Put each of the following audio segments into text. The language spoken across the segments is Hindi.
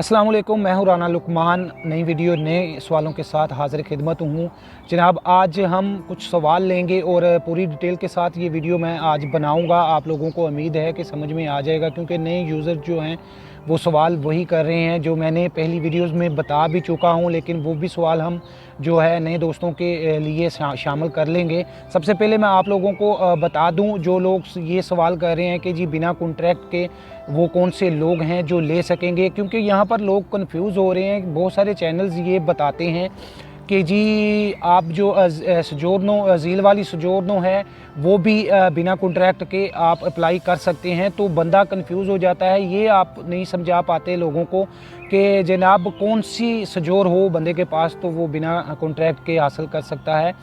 अस्सलाम वालेकुम, मैं हूँ राना लुकमान। नई वीडियो नए सवालों के साथ हाज़िर खिदमत हूँ जनाब। आज हम कुछ सवाल लेंगे और पूरी डिटेल के साथ ये वीडियो मैं आज बनाऊँगा। आप लोगों को उम्मीद है कि समझ में आ जाएगा, क्योंकि नए यूज़र जो हैं वो सवाल वही कर रहे हैं जो मैंने पहली वीडियोज़ में बता भी चुका हूँ, लेकिन वो भी सवाल हम जो है नए दोस्तों के लिए शामिल कर लेंगे। सबसे पहले मैं आप लोगों को बता दूँ, जो लोग ये सवाल कर रहे हैं कि जी बिना कॉन्ट्रैक्ट के वो कौन से लोग हैं जो ले सकेंगे, क्योंकि यहाँ पर लोग कंफ्यूज हो रहे हैं। बहुत सारे चैनल्स ये बताते हैं कि जी आप जो सजोरनो झील वाली सजोरनो है वो भी बिना कॉन्ट्रैक्ट के आप अप्लाई कर सकते हैं। तो बंदा कंफ्यूज हो जाता है, ये आप नहीं समझा पाते लोगों को कि जनाब कौन सी सजोर हो बंदे के पास तो वो बिना कॉन्ट्रैक्ट के हासिल कर सकता है।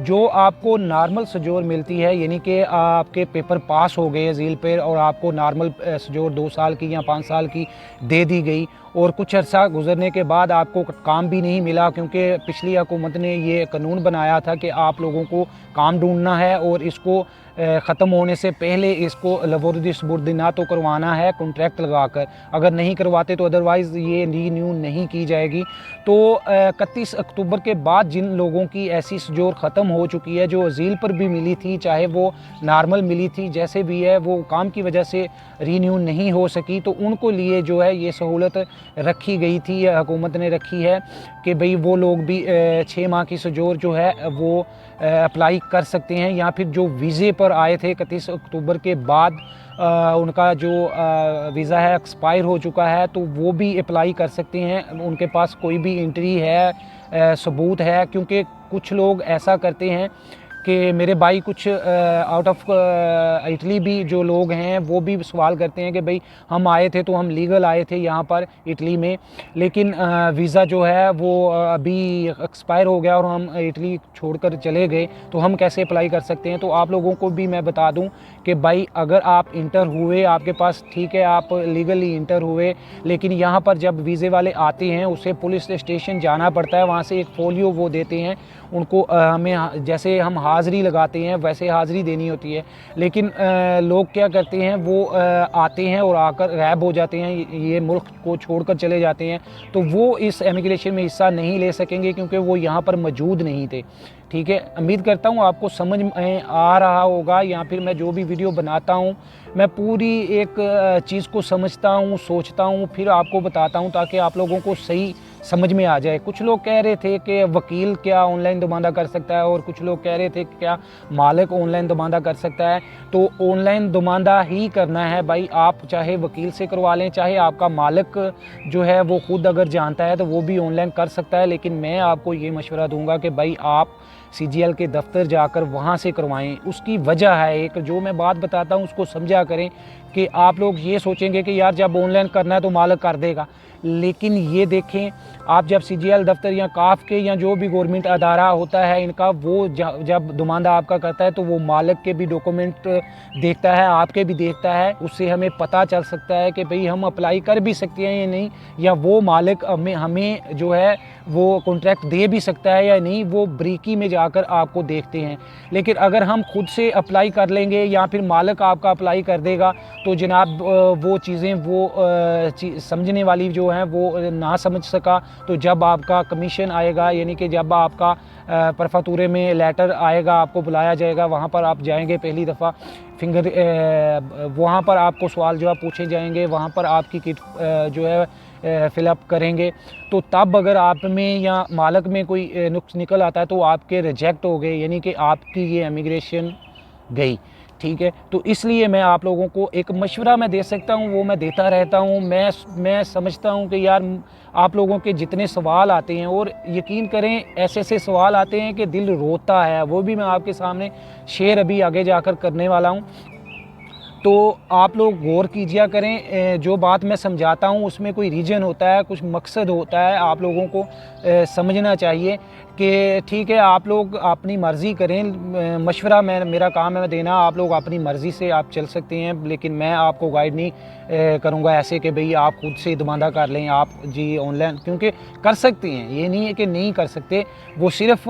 जो आपको नॉर्मल सजोर मिलती है, यानी कि आपके पेपर पास हो गए झील पर और आपको नॉर्मल सजोर 2 साल की या 5 साल की दे दी गई और कुछ अर्सा गुजरने के बाद आपको काम भी नहीं मिला, क्योंकि पिछली हुकूमत ने ये कानून बनाया था कि आप लोगों को काम ढूंढना है और इसको ख़त्म होने से पहले इसको लबोरदी सबूरदिना तो करवाना है कॉन्ट्रैक्ट लगाकर। अगर नहीं करवाते तो अदरवाइज़ ये रीन्यू नहीं की जाएगी। तो 31 अक्टूबर के बाद जिन लोगों की ऐसी सजोर ख़त्म हो चुकी है, जो झील पर भी मिली थी चाहे वो नॉर्मल मिली थी, जैसे भी है वो काम की वजह से रीन्यू नहीं हो सकी, तो उनको लिए जो है ये सहूलत रखी गई थी, हुकूमत ने रखी है कि भाई वो लोग भी 6 माह की सजोर जो है वो अप्लाई कर सकते हैं। या फिर जो वीज़े पर आए थे 31 अक्टूबर के बाद उनका जो वीज़ा है एक्सपायर हो चुका है, तो वो भी अप्लाई कर सकते हैं। उनके पास कोई भी एंट्री है, सबूत है, क्योंकि कुछ लोग ऐसा करते हैं कि मेरे भाई कुछ आउट ऑफ इटली भी जो लोग हैं वो भी सवाल करते हैं कि भाई हम आए थे तो हम लीगल आए थे यहाँ पर इटली में, लेकिन वीज़ा जो है वो अभी एक्सपायर हो गया और हम इटली छोड़कर चले गए, तो हम कैसे अप्लाई कर सकते हैं। तो आप लोगों को भी मैं बता दूं कि भाई अगर आप इंटर हुए, आपके पास ठीक है आप लीगली इंटर हुए, लेकिन यहाँ पर जब वीज़े वाले आते हैं उसे पुलिस स्टेशन जाना पड़ता है, वहाँ से एक फोलियो वो देते हैं उनको, हमें जैसे हम हाज़िरी लगाते हैं वैसे हाज़िरी देनी होती है। लेकिन लोग क्या करते हैं, वो आते हैं और आकर गायब हो जाते हैं, ये मुल्क को छोड़कर चले जाते हैं, तो वो इस इमिग्रेशन में हिस्सा नहीं ले सकेंगे क्योंकि वो यहाँ पर मौजूद नहीं थे। ठीक है, उम्मीद करता हूँ आपको समझ में आ रहा होगा, या फिर मैं जो भी वीडियो बनाता हूँ मैं पूरी एक चीज़ को समझता हूँ, सोचता हूँ, फिर आपको बताता हूँ ताकि आप लोगों को सही समझ में आ जाए। कुछ लोग कह रहे थे कि वकील क्या ऑनलाइन दमादा कर सकता है, और कुछ लोग कह रहे थे कि क्या मालिक ऑनलाइन दमादा कर सकता है। तो ऑनलाइन दमादा ही करना है भाई, आप चाहे वकील से करवा लें, चाहे आपका मालिक जो है वो खुद अगर जानता है तो वो भी ऑनलाइन कर सकता है। लेकिन मैं आपको ये मशवरा दूंगा कि भाई आप CGL के दफ्तर जाकर वहाँ से करवाएं। उसकी वजह है, एक जो मैं बात बताता हूँ उसको समझा करें कि आप लोग ये सोचेंगे कि यार जब ऑनलाइन करना है तो मालिक कर देगा, लेकिन ये देखें आप जब CGL दफ्तर या काफ के या जो भी गवर्नमेंट अदारा होता है इनका, वो जब नुमाइंदा आपका करता है तो वो मालिक के भी डॉक्यूमेंट देखता है, आपके भी देखता है। उससे हमें पता चल सकता है कि भाई हम अप्लाई कर भी सकते हैं या नहीं, या वो मालिक हमें जो है वो कॉन्ट्रैक्ट दे भी सकता है या नहीं, वो बरीकी में जाकर आपको देखते हैं। लेकिन अगर हम खुद से अप्लाई कर लेंगे या फिर मालिक आपका अप्लाई कर देगा, तो जनाब वो चीज़ें वो समझने वाली जो हैं वो ना समझ सका, तो जब आपका कमीशन आएगा, यानी कि जब आपका परफातूरे में लेटर आएगा, आपको बुलाया जाएगा, वहाँ पर आप जाएंगे पहली दफ़ा वहाँ पर आपको सवाल जवाब पूछे जाएंगे, वहाँ पर आपकी किट जो है फिलअप करेंगे, तो तब अगर आप में या मालिक में कोई नुक्स निकल आता है तो आपके रिजेक्ट हो गए, यानी कि आपकी ये इमिग्रेशन गई। ठीक है, तो इसलिए मैं आप लोगों को एक मशवरा मैं दे सकता हूँ, वो मैं देता रहता हूँ। मैं समझता हूँ कि यार आप लोगों के जितने सवाल आते हैं, और यकीन करें ऐसे ऐसे सवाल आते हैं कि दिल रोता है, वो भी मैं आपके सामने शेयर अभी आगे जाकर करने वाला हूँ। तो आप लोग गौर कीजिए करें, जो बात मैं समझाता हूँ उसमें कोई रीज़न होता है, कुछ मकसद होता है, आप लोगों को समझना चाहिए कि ठीक है आप लोग अपनी मर्ज़ी करें। मशवरा मेरा काम है देना, आप लोग अपनी मर्ज़ी से आप चल सकते हैं, लेकिन मैं आपको गाइड नहीं करूँगा ऐसे कि भाई आप खुद से दमादा कर लें आप जी ऑनलाइन, क्योंकि कर सकते हैं, ये नहीं है कि नहीं कर सकते। वो सिर्फ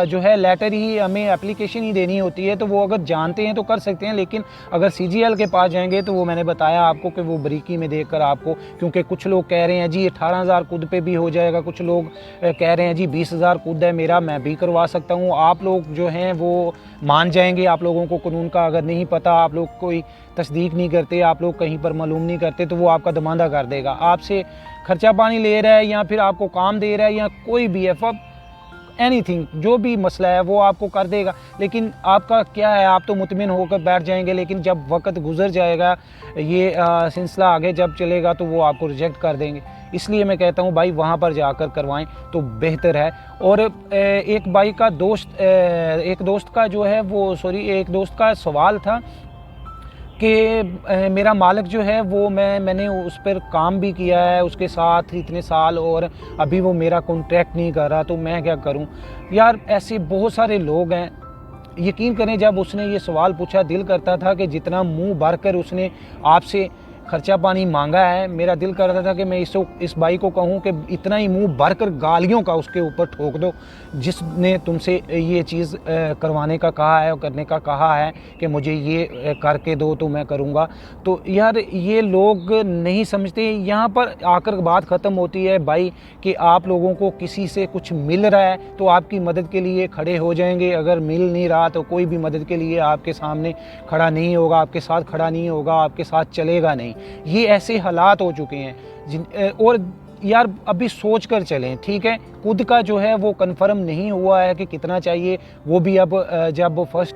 जो है लेटर ही हमें एप्लीकेशन ही देनी होती है, तो वो अगर जानते हैं तो कर सकते हैं। लेकिन अगर CGL के पास जाएंगे तो वो मैंने बताया आपको कि वो बारीकी में देखकर आपको, क्योंकि कुछ लोग कह रहे हैं जी 18,000 खुद पे भी हो जाएगा, कुछ लोग कह रहे हैं जी 20,000 खुद है मेरा, मैं भी करवा सकता हूँ। आप लोग जो हैं वो मान जाएंगे, आप लोगों को कानून का अगर नहीं पता, आप लोग कोई तस्दीक नहीं करते, आप लोग कहीं पर मालूम नहीं करते, तो वो आपका दमादा कर देगा। आपसे खर्चा पानी ले रहा है या फिर आपको काम दे रहा है या कोई भी है, एनीथिंग जो भी मसला है वो आपको कर देगा। लेकिन आपका क्या है, आप तो मुतमिन होकर बैठ जाएंगे, लेकिन जब वक्त गुजर जाएगा, ये सिलसिला आगे जब चलेगा तो वो आपको रिजेक्ट कर देंगे। इसलिए मैं कहता हूँ भाई वहाँ पर जाकर करवाएं तो बेहतर है। और एक भाई का दोस्त एक दोस्त का जो है वो एक दोस्त का सवाल था कि मेरा मालिक जो है वो मैंने उस पर काम भी किया है उसके साथ इतने साल, और अभी वो मेरा कॉन्ट्रैक्ट नहीं कर रहा, तो मैं क्या करूं। यार ऐसे बहुत सारे लोग हैं, यकीन करें जब उसने ये सवाल पूछा दिल करता था कि जितना मुंह भर कर उसने आपसे खर्चा पानी मांगा है, मेरा दिल करता था कि मैं इस भाई को कहूँ कि इतना ही मुंह भर कर गालियों का उसके ऊपर ठोक दो, जिसने तुमसे ये चीज़ करवाने का कहा है और करने का कहा है कि मुझे ये करके दो तो मैं करूँगा। तो यार ये लोग नहीं समझते। यहाँ पर आकर बात ख़त्म होती है भाई कि आप लोगों को किसी से कुछ मिल रहा है तो आपकी मदद के लिए खड़े हो जाएंगे, अगर मिल नहीं रहा तो कोई भी मदद के लिए आपके सामने खड़ा नहीं होगा, आपके साथ खड़ा नहीं होगा, आपके साथ चलेगा नहीं। ये ऐसे हालात हो चुके हैं और यार अभी सोच कर चलें, ठीक है। खुद का जो है वो कंफर्म नहीं हुआ है कि कितना चाहिए, वो भी अब जब 1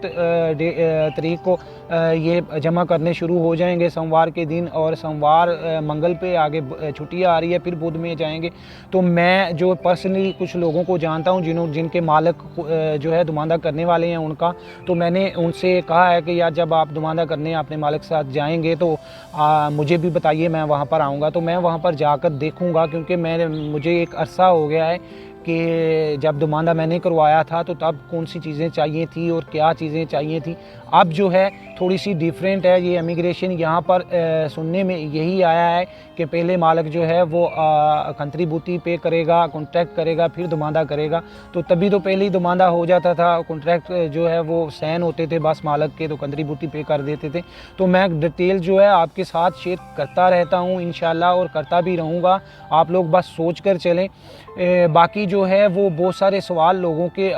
तारीख को ये जमा करने शुरू हो जाएंगे सोमवार के दिन, और सोमवार मंगल पे आगे छुट्टियां आ रही है, फिर बुध में जाएंगे। तो मैं जो पर्सनली कुछ लोगों को जानता हूँ जिनके मालिक जो है दुमानदा करने वाले हैं उनका, तो मैंने उनसे कहा है कि यार जब आप दुमानदा करने अपने मालिक के साथ जाएंगे तो मुझे भी बताइए, मैं वहाँ पर आऊँगा। तो मैं वहाँ पर जाकर देखूँगा, क्योंकि मुझे एक अरसा हो गया है कि जब दुमानदा मैंने करवाया था तो तब कौन सी चीज़ें चाहिए थी और क्या चीज़ें चाहिए थी। अब जो है थोड़ी सी डिफरेंट है ये इमिग्रेशन। यहाँ पर सुनने में यही आया है कि पहले मालिक जो है वो कंट्रीब्यूटी पे करेगा, कॉन्ट्रैक्ट करेगा, फिर दुमानदा करेगा। तो तभी तो पहले ही दुमानदा हो जाता था, कॉन्ट्रैक्ट जो है वो साइन होते थे बस मालिक के, तो कंट्रीब्यूटी पे कर देते थे। तो मैं डिटेल जो है आपके साथ शेयर करता रहता हूँ इंशाल्लाह, और करता भी रहूँगा। आप लोग बस सोच कर चलें। बाकी जो है वो बहुत सारे सवाल लोगों के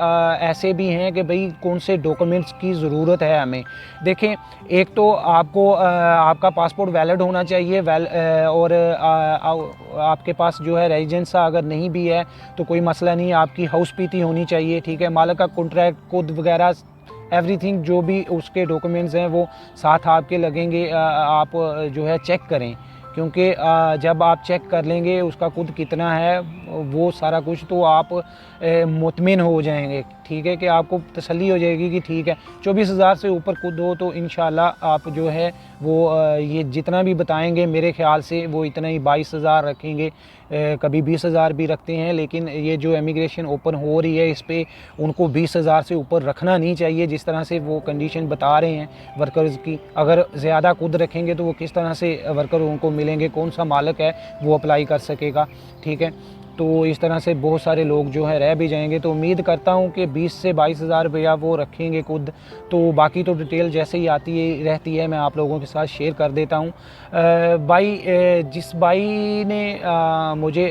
ऐसे भी हैं कि भाई कौन से डॉक्यूमेंट्स की ज़रूरत है हमें। देखें, एक तो आपको आपका पासपोर्ट वैलिड होना चाहिए, और आपके पास जो है रेजिडेंस अगर नहीं भी है तो कोई मसला नहीं, आपकी हाउस पीती होनी चाहिए, ठीक है। मालिक का कॉन्ट्रैक्ट खुद वगैरह एवरीथिंग जो भी उसके डॉक्यूमेंट्स हैं वो साथ आपके लगेंगे। आप जो है चेक करें, क्योंकि जब आप चेक कर लेंगे उसका खुद कितना है वो सारा कुछ, तो आप मुतमिन हो जाएंगे, ठीक है, कि आपको तसल्ली हो जाएगी कि ठीक है 24,000 से ऊपर खुद हो तो इंशाल्लाह आप जो है वो ये जितना भी बताएंगे मेरे ख्याल से वो इतना ही 22,000 रखेंगे, कभी 20,000 भी रखते हैं। लेकिन ये जो इमिग्रेशन ओपन हो रही है इस पर उनको 20,000 से ऊपर रखना नहीं चाहिए, जिस तरह से वो कंडीशन बता रहे हैं वर्कर्स की। अगर ज़्यादा खुद रखेंगे तो वो किस तरह से वर्कर उनको मिलेंगे, कौन सा मालिक है वो अप्लाई कर सकेगा, ठीक है। तो इस तरह से बहुत सारे लोग जो है रह भी जाएंगे। तो उम्मीद करता हूँ कि 20 से 22,000 रुपया वो रखेंगे खुद। तो बाकी तो डिटेल जैसे ही आती है रहती है मैं आप लोगों के साथ शेयर कर देता हूँ। जिस भाई ने मुझे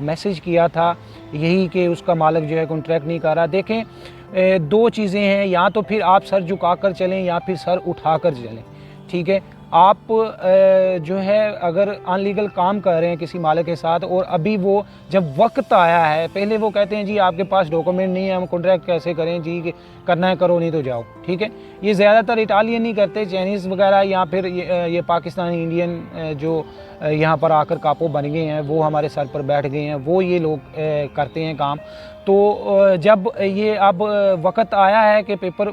मैसेज किया था यही कि उसका मालिक जो है कॉन्ट्रैक्ट नहीं कर रहा, देखें दो चीज़ें हैं, या तो फिर आप सर झुका कर चलें या फिर सर उठा कर चलें, ठीक है। आप जो है अगर अनलीगल काम कर रहे हैं किसी मालिक के साथ और अभी वो जब वक्त आया है, पहले वो कहते हैं जी आपके पास डॉक्यूमेंट नहीं है, हम कॉन्ट्रैक्ट कैसे करें जी, करना है करो नहीं तो जाओ, ठीक है। ये ज़्यादातर इटालियन नहीं करते, चाइनीज़ वगैरह या फिर ये पाकिस्तानी इंडियन जो यहाँ पर आकर कापो बन गए हैं वो हमारे सर पर बैठ गए हैं, वो ये लोग करते हैं काम। तो जब ये अब वक्त आया है कि पेपर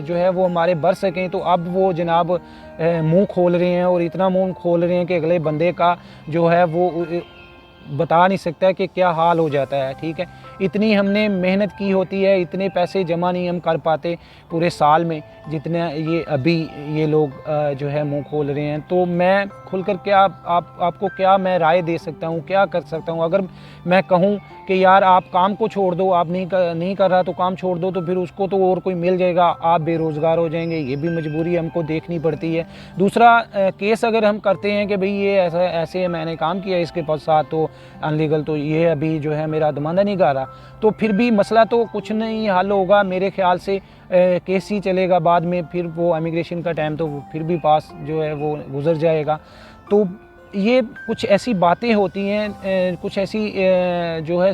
जो है वो हमारे भर सकें, तो अब वो जनाब मुंह खोल रहे हैं, और इतना मुंह खोल रहे हैं कि अगले बंदे का जो है वो बता नहीं सकता है कि क्या हाल हो जाता है, ठीक है। इतनी हमने मेहनत की होती है, इतने पैसे जमा नहीं हम कर पाते पूरे साल में जितने ये अभी ये लोग जो है मुंह खोल रहे हैं। तो मैं खुलकर क्या आपको क्या मैं राय दे सकता हूँ, क्या कर सकता हूँ? अगर मैं कहूँ कि यार आप काम को छोड़ दो, आप नहीं कर रहा तो काम छोड़ दो, तो फिर उसको तो और कोई मिल जाएगा, आप बेरोज़गार हो जाएंगे। ये भी मजबूरी हमको देखनी पड़ती है। दूसरा केस अगर हम करते हैं कि भाई ये ऐसे मैंने काम किया इसके साथ तो अनलीगल, तो ये अभी जो है मेरा दमाना नहीं गा रहा, तो फिर भी मसला तो कुछ नहीं हल होगा मेरे ख्याल से। केस ही चलेगा बाद में, फिर वो इमिग्रेशन का टाइम तो फिर भी पास जो है वो गुजर जाएगा। तो ये कुछ ऐसी बातें होती हैं, कुछ ऐसी जो है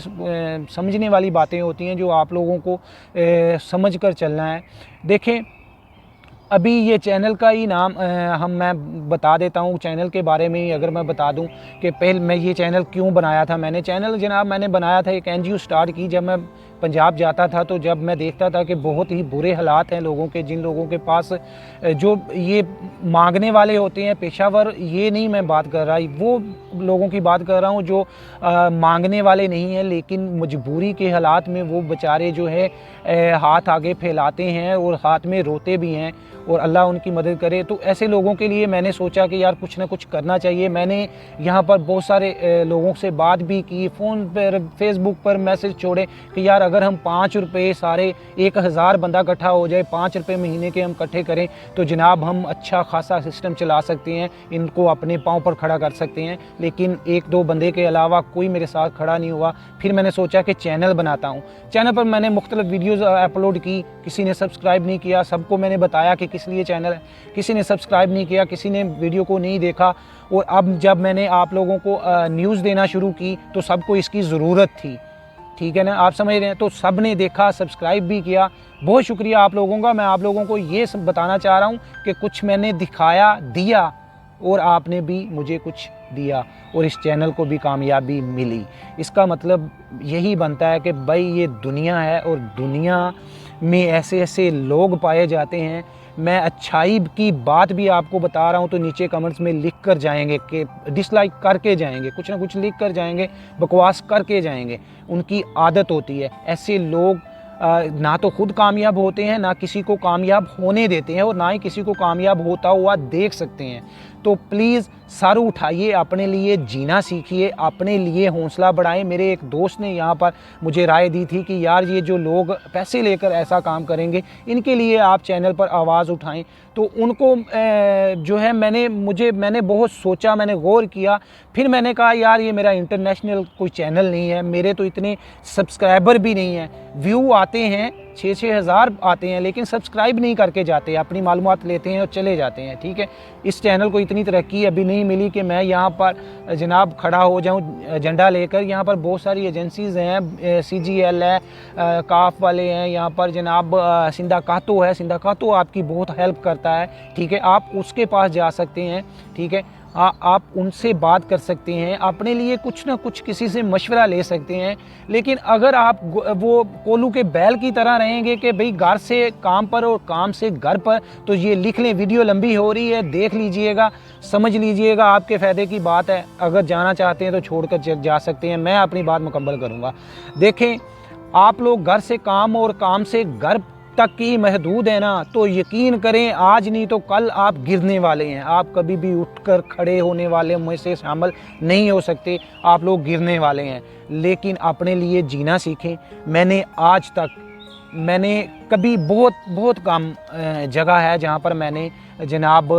समझने वाली बातें होती हैं जो आप लोगों को समझ कर चलना है। देखें, अभी ये चैनल का ही नाम मैं बता देता हूँ। चैनल के बारे में ही अगर मैं बता दूँ कि पहले मैं ये चैनल क्यों बनाया था। मैंने चैनल जनाब मैंने बनाया था, एक NGO स्टार्ट की जब मैं पंजाब जाता था, तो जब मैं देखता था कि बहुत ही बुरे हालात हैं लोगों के, जिन लोगों के पास जो ये मांगने वाले होते हैं पेशावर, ये नहीं मैं बात कर रहा, वो लोगों की बात कर रहा हूँ जो मांगने वाले नहीं हैं लेकिन मजबूरी के हालात में वो बेचारे जो है हाथ आगे फैलाते हैं और हाथ में रोते भी हैं, और अल्लाह उनकी मदद करे। तो ऐसे लोगों के लिए मैंने सोचा कि यार कुछ ना कुछ करना चाहिए। मैंने यहाँ पर बहुत सारे लोगों से बात भी की, फ़ोन पर फेसबुक पर मैसेज छोड़े कि यार अगर हम 5 रुपये सारे 1000 बंदा इकट्ठा हो जाए, 5 रुपये महीने के हम इकट्ठे करें तो जनाब हम अच्छा खासा सिस्टम चला सकते हैं, इनको अपने पाँव पर खड़ा कर सकते हैं। लेकिन 1-2 बंदे के अलावा कोई मेरे साथ खड़ा नहीं हुआ। फिर मैंने सोचा कि चैनल बनाता हूँ। चैनल पर मैंने मुख्तलिफ वीडियोज़ अपलोड की, किसी ने सब्सक्राइब नहीं किया, सबको मैंने बताया कि किस लिए चैनल है, किसी ने सब्सक्राइब नहीं किया, किसी ने वीडियो को नहीं देखा। और अब जब मैंने आप लोगों को न्यूज़ देना शुरू की तो सबको इसकी ज़रूरत थी, ठीक है ना, आप समझ रहे हैं। तो सब ने देखा, सब्सक्राइब भी किया, बहुत शुक्रिया आप लोगों का। मैं आप लोगों को ये सब बताना चाह रहा हूँ कि कुछ मैंने दिखाया, दिया, और आपने भी मुझे कुछ दिया और इस चैनल को भी कामयाबी मिली। इसका मतलब यही बनता है कि भाई ये दुनिया है और दुनिया में ऐसे ऐसे लोग पाए जाते हैं। मैं अच्छाई की बात भी आपको बता रहा हूँ तो नीचे कमेंट्स में लिख कर जाएंगे कि डिसलाइक करके जाएंगे, कुछ ना कुछ लिख कर जाएंगे, बकवास करके जाएंगे। उनकी आदत होती है। ऐसे लोग ना तो खुद कामयाब होते हैं, ना किसी को कामयाब होने देते हैं, और ना ही किसी को कामयाब होता हुआ देख सकते हैं। तो प्लीज़ सर उठाइए, अपने लिए जीना सीखिए, अपने लिए हौसला बढ़ाएं। मेरे एक दोस्त ने यहाँ पर मुझे राय दी थी कि यार ये जो लोग पैसे लेकर ऐसा काम करेंगे, इनके लिए आप चैनल पर आवाज़ उठाएं। तो उनको जो है मैंने बहुत सोचा, मैंने गौर किया। फिर मैंने कहा यार ये मेरा इंटरनेशनल कोई चैनल नहीं है, मेरे तो इतने सब्सक्राइबर भी नहीं हैं। व्यू आते हैं 6-6 हज़ार आते हैं, लेकिन सब्सक्राइब नहीं करके जाते, अपनी मालूमात लेते हैं और चले जाते हैं, ठीक है। इस चैनल को इतनी तरक्की अभी नहीं मिली कि मैं यहाँ पर जनाब खड़ा हो जाऊँ झंडा लेकर। यहाँ पर बहुत सारी एजेंसीज़ हैं, CGL है, काफ वाले हैं, यहाँ पर जनाब सिंधा कातो है, सिंधा कातो आपकी बहुत हेल्प करता है, ठीक है। आप उसके पास जा सकते हैं, ठीक है। आप उनसे बात कर सकते हैं, अपने लिए कुछ ना कुछ किसी से मशवरा ले सकते हैं। लेकिन अगर आप वो कोल्हू के बैल की तरह रहेंगे कि भाई घर से काम पर और काम से घर पर, तो ये लिख लें, वीडियो लंबी हो रही है, देख लीजिएगा, समझ लीजिएगा, आपके फ़ायदे की बात है। अगर जाना चाहते हैं तो छोड़कर जा सकते हैं, मैं अपनी बात मुकम्मल करूँगा। देखें, आप लोग घर से काम और काम से घर तक की महदूद है ना, तो यकीन करें आज नहीं तो कल आप गिरने वाले हैं। आप कभी भी उठकर खड़े होने वाले में से शामिल नहीं हो सकते, आप लोग गिरने वाले हैं। लेकिन अपने लिए जीना सीखें। मैंने कभी बहुत कम जगह है जहाँ पर मैंने जनाब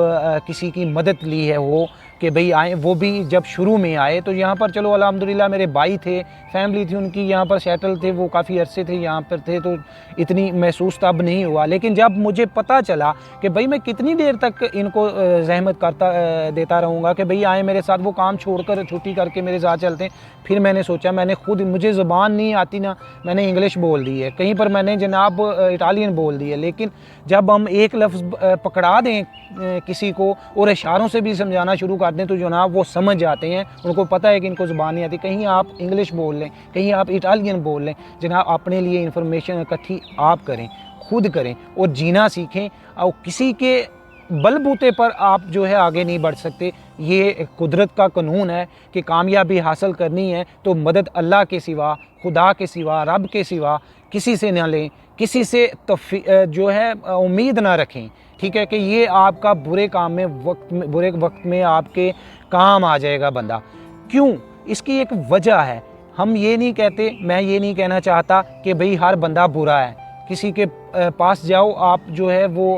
किसी की मदद ली है, वो कि भाई आए, वो भी जब शुरू में आए तो यहाँ पर चलो अल्हम्दुलिल्लाह मेरे भाई थे, फैमिली थी उनकी, यहाँ पर सेटल थे, वो काफ़ी अरसे थे यहाँ पर थे, तो इतनी महसूस तब नहीं हुआ। लेकिन जब मुझे पता चला कि भाई मैं कितनी देर तक इनको जहमत देता रहूँगा कि भाई आए मेरे साथ, वो काम छोड़कर छुट्टी करके मेरे साथ चलते हैं। फिर मैंने सोचा, मुझे ज़ुबान नहीं आती ना, मैंने इंग्लिश बोल दी है, कहीं पर मैंने जनाब इटालियन बोल दी है। लेकिन जब हम एक लफ्ज़ पकड़ा दें किसी को और इशारों से भी समझाना शुरू कर दें तो जनाब वो समझ जाते हैं, उनको पता है कि इनको ज़ुबान नहीं आती। कहीं आप इंग्लिश बोल लें, कहीं आप इटालियन बोल लें, जनाब अपने लिए इंफॉर्मेशन इकट्ठी आप करें, खुद करें और जीना सीखें। और किसी के बलबूते पर आप जो है आगे नहीं बढ़ सकते। ये कुदरत का कानून है कि कामयाबी हासिल करनी है तो मदद अल्लाह के सिवा, खुदा के सिवा, रब के सिवा किसी से ना लें, किसी से जो है उम्मीद ना रखें। ठीक है कि ये आपका बुरे वक्त में आपके काम आ जाएगा बंदा। क्यों? इसकी एक वजह है। हम ये नहीं कहते, मैं ये नहीं कहना चाहता कि भाई हर बंदा बुरा है, किसी के पास जाओ आप जो है वो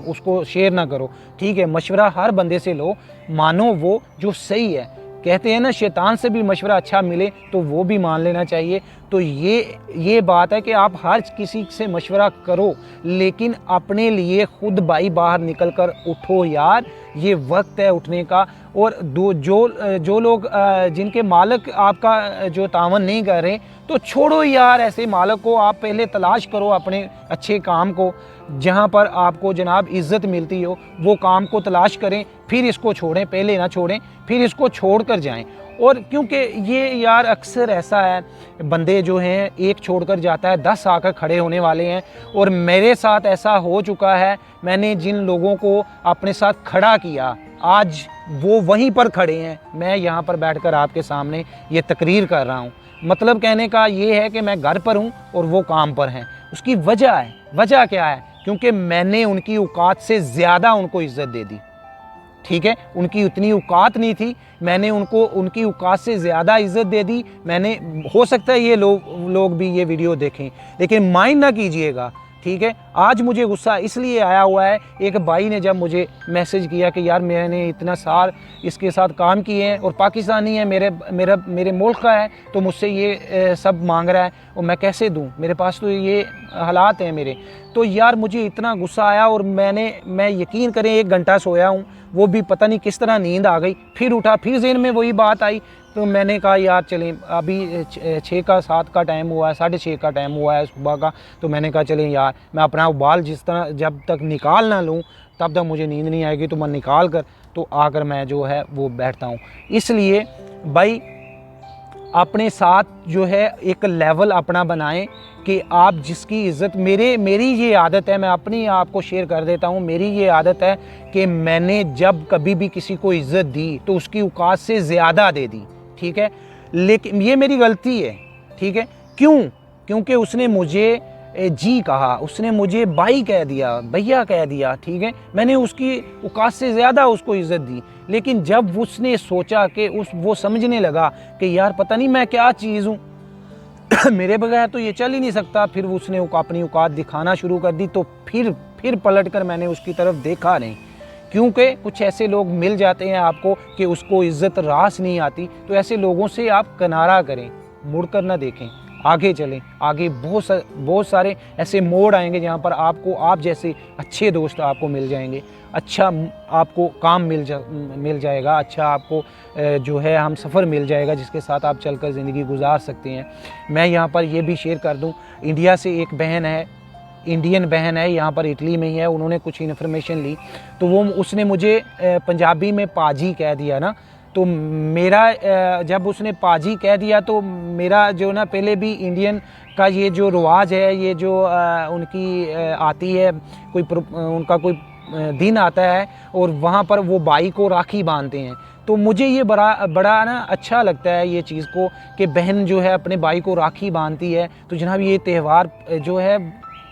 उसको शेयर ना करो। ठीक है, मशवरा हर बंदे से लो, मानो वो जो सही है। कहते हैं ना, शैतान से भी मशवरा अच्छा मिले तो वो भी मान लेना चाहिए। तो ये बात है कि आप हर किसी से मशवरा करो, लेकिन अपने लिए खुद भाई बाहर निकल कर उठो यार, ये वक्त है उठने का। और जो लोग जिनके मालिक आपका जो तावन नहीं कर रहे, तो छोड़ो यार ऐसे मालिक को। आप पहले तलाश करो अपने अच्छे काम को, जहाँ पर आपको जनाब इज़्ज़त मिलती हो, वो काम को तलाश करें, फिर इसको छोड़ें। पहले ना छोड़ें, फिर इसको छोड़ कर जाएँ। और क्योंकि ये यार अक्सर ऐसा है, बंदे जो हैं एक छोड़कर जाता है 10 आकर खड़े होने वाले हैं। और मेरे साथ ऐसा हो चुका है, मैंने जिन लोगों को अपने साथ खड़ा किया आज वो वहीं पर खड़े हैं। मैं यहाँ पर बैठकर आपके सामने ये तकरीर कर रहा हूँ। मतलब कहने का ये है कि मैं घर पर हूँ और वो काम पर हैं। उसकी वजह है, वजह क्या है? क्योंकि मैंने उनकी औकात से ज़्यादा उनको इज़्ज़त दे दी। ठीक है, उनकी उतनी औकात नहीं थी, मैंने उनको उनकी औकात से ज़्यादा इज़्ज़त दे दी। मैंने, हो सकता है ये लोग भी ये वीडियो देखें, लेकिन माइंड ना कीजिएगा। ठीक है, आज मुझे गुस्सा इसलिए आया हुआ है, एक भाई ने जब मुझे मैसेज किया कि यार मैंने इतना साल इसके साथ काम किए हैं और पाकिस्तानी है, मेरे मुल्क का है, तो मुझसे ये सब मांग रहा है और मैं कैसे दूं, मेरे पास तो ये हालात हैं मेरे। तो यार मुझे इतना गुस्सा आया और मैं यकीन करें 1 घंटा सोया हूँ, वो भी पता नहीं किस तरह नींद आ गई। फिर उठा, फिर ज़हन में वही बात आई, तो मैंने कहा यार चलें, अभी 6 का 7 का टाइम हुआ है, 6:30 का टाइम हुआ है सुबह का। तो मैंने कहा चलें यार, मैं अपना उबाल जिस तरह जब तक निकाल ना लूँ तब तक मुझे नींद नहीं आएगी, तो मैं निकाल कर तो आकर मैं जो है वो बैठता हूँ। इसलिए भाई अपने साथ जो है एक लेवल अपना बनाएं कि आप जिसकी इज़्ज़त, मेरी ये आदत है, मैं अपनी आप को शेयर कर देता हूँ। मेरी ये आदत है कि मैंने जब कभी भी किसी को इज़्ज़त दी तो उसकी औकात से ज़्यादा दे दी। ठीक है, लेकिन ये मेरी गलती है। ठीक है, क्यों? क्योंकि उसने मुझे जी कहा, उसने मुझे भाई कह दिया, भैया कह दिया। ठीक है, मैंने उसकी औकात से ज़्यादा उसको इज़्ज़त दी। लेकिन जब उसने सोचा कि वो समझने लगा कि यार पता नहीं मैं क्या चीज़ हूँ, मेरे बगैर तो ये चल ही नहीं सकता, फिर उसने अपनी औकात दिखाना शुरू कर दी। तो फिर पलट कर मैंने उसकी तरफ देखा नहीं, क्योंकि कुछ ऐसे लोग मिल जाते हैं आपको कि उसको इज़्ज़त रास नहीं आती। तो ऐसे लोगों से आप किनारा करें, मुड़कर ना देखें, आगे चलें। आगे बहुत सारे ऐसे मोड़ आएंगे जहाँ पर आपको आप जैसे अच्छे दोस्त आपको मिल जाएंगे, अच्छा आपको काम मिल जाएगा, अच्छा आपको जो है हम सफ़र मिल जाएगा जिसके साथ आप चलकर ज़िंदगी गुजार सकते हैं। मैं यहाँ पर ये भी शेयर कर दूँ, इंडिया से एक बहन है, इंडियन बहन है, यहाँ पर इटली में ही है। उन्होंने कुछ इन्फॉर्मेशन ली तो उसने मुझे पंजाबी में पाजी कह दिया ना। तो मेरा जब उसने पाजी कह दिया तो मेरा जो ना, पहले भी इंडियन का ये जो रिवाज है, ये जो उनकी आती है, उनका कोई दिन आता है और वहाँ पर वो भाई को राखी बांधते हैं। तो मुझे ये बड़ा ना अच्छा लगता है ये चीज़ को कि बहन जो है अपने भाई को राखी बांधती है। तो जनाब ये त्यौहार जो है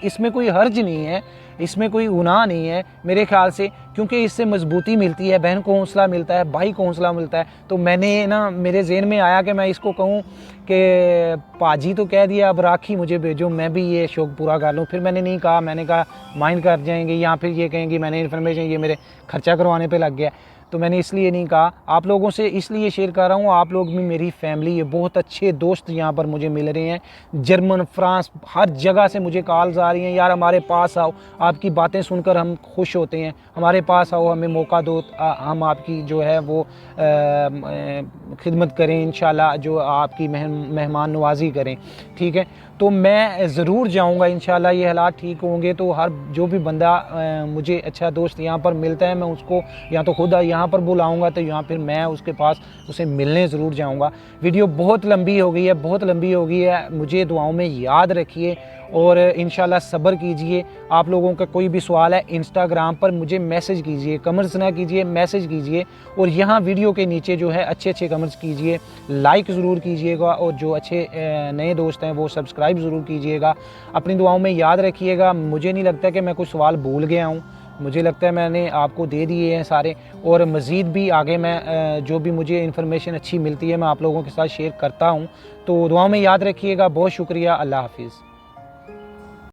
इसमें कोई हर्ज नहीं है, इसमें कोई गुनाह नहीं है मेरे ख्याल से, क्योंकि इससे मजबूती मिलती है, बहन को हौसला मिलता है, भाई को हौसला मिलता है। तो मैंने ना, मेरे ज़हन में आया कि मैं इसको कहूँ कि पाजी तो कह दिया, अब राखी मुझे भेजो, मैं भी ये शौक़ पूरा कर लूँ। फिर मैंने नहीं कहा, मैंने कहा माइंड कर जाएंगे या फिर ये कहेंगे मैंने इन्फॉर्मेशन ये मेरे खर्चा करवाने पे लग गया। तो मैंने इसलिए नहीं कहा। आप लोगों से इसलिए शेयर कर रहा हूँ, आप लोग भी मेरी फैमिली है, बहुत अच्छे दोस्त यहाँ पर मुझे मिल रहे हैं, जर्मन, फ्रांस, हर जगह से मुझे कॉल्स आ रही हैं, यार हमारे पास आओ, आपकी बातें सुनकर हम खुश होते हैं, हमारे पास आओ, हमें मौका दो, हम आपकी जो है वो खिदमत करें, इंशाल्लाह जो आपकी मेहमान नवाजी करें। ठीक है, तो मैं ज़रूर जाऊंगा इंशाल्लाह। ये हालात ठीक होंगे तो हर जो भी बंदा मुझे अच्छा दोस्त यहाँ पर मिलता है, मैं उसको या तो खुद यहाँ यहाँ पर बुलाऊंगा तो यहाँ फिर मैं उसके पास उसे मिलने ज़रूर जाऊँगा। वीडियो बहुत लंबी हो गई है, बहुत लंबी हो गई है। मुझे दुआओं में याद रखिए और इंशाल्लाह सब्र कीजिए। आप लोगों का कोई भी सवाल है इंस्टाग्राम पर मुझे मैसेज कीजिए, कमेंट्स ना कीजिए, मैसेज कीजिए। और यहाँ वीडियो के नीचे जो है अच्छे अच्छे कमेंट्स कीजिए, लाइक ज़रूर कीजिएगा और जो अच्छे नए दोस्त हैं वो सब्सक्राइब ज़रूर कीजिएगा। अपनी दुआओं में याद रखिएगा। मुझे नहीं लगता कि मैं कुछ सवाल भूल गया हूँ, मुझे लगता है मैंने आपको दे दिए हैं सारे। और मज़ीद भी आगे मैं जो भी मुझे इन्फॉर्मेशन अच्छी मिलती है मैं आप लोगों के साथ शेयर करता हूँ। तो दुआओं में याद रखिएगा। बहुत शुक्रिया। अल्लाह हाफिज़।